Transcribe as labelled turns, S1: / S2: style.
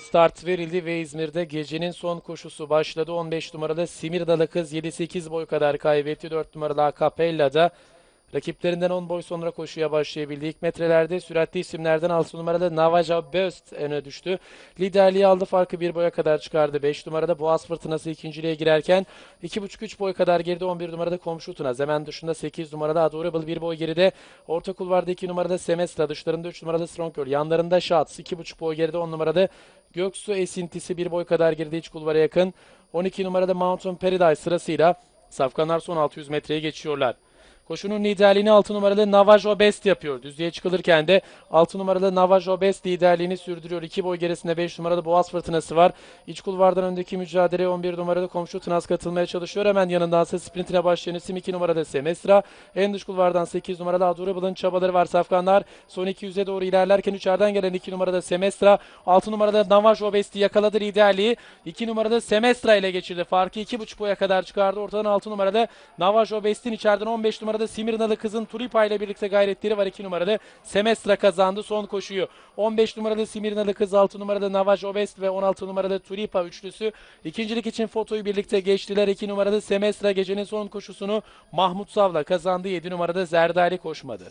S1: start verildi ve İzmir'de gecenin son koşusu başladı. 15 numaralı Simirdalı Kız 7-8 boy kadar kaybetti. 4 numaralı Acapella'da rakiplerinden 10 boy sonra koşuya başlayabildi. İlk metrelerde süratli isimlerden 6 numaralı Navaja Böst öne düştü. Liderliği aldı, farkı 1 boya kadar çıkardı. 5 numarada Boğaz Fırtınası ikinciliğe girerken 2,5-3 boy kadar geride 11 numarada Komşu Tunaz. Hemen dışında 8 numarada Adorable 1 boy geride. Orta kulvarda 2 numarada Semestra, dışlarında 3 numarada Strong Girl. Yanlarında Shots 2,5 boy geride 10 numarada Göksu Esintisi 1 boy kadar geride iç kulvara yakın. 12 numarada Mountain Paradise sırasıyla safkanlar son 600 metreye geçiyorlar. Koşunun liderliğini 6 numaralı Navajo Best yapıyor. Düzlüğe çıkılırken de 6 numaralı Navajo Best liderliğini sürdürüyor. 2 boy gerisinde 5 numaralı Boğaz Fırtınası var. İç kulvardan öndeki mücadeleye 11 numaralı Komşu Tınaz katılmaya çalışıyor. Hemen yanındansa sprintine başlayan isim 2 numaralı Semestra. En dış kulvardan 8 numaralı Adorable'ın çabaları var. Safkanlar son 200'e doğru ilerlerken içeriden gelen 2 numarada Semestra, 6 numarada Navajo Best'i yakaladı liderliği. 2 numarada Semestra ile geçirdi. Farkı 2,5 boya kadar çıkardı. Ortadan 6 numarada Navajo Best'in, içeriden 15 numarada Simirnalı Kız'ın Tulipa ile birlikte gayretleri var. 2 numaralı Semestra kazandı son koşuyu. 15 numaralı Simirnalı Kız, 6 numaralı Navajo Best ve 16 numaralı Tulipa üçlüsü ikincilik için fotoyu birlikte geçtiler. 2 numaralı Semestra gecenin son koşusunu Mahmut Sav'la kazandı. 7 numarada Zerdali koşmadı.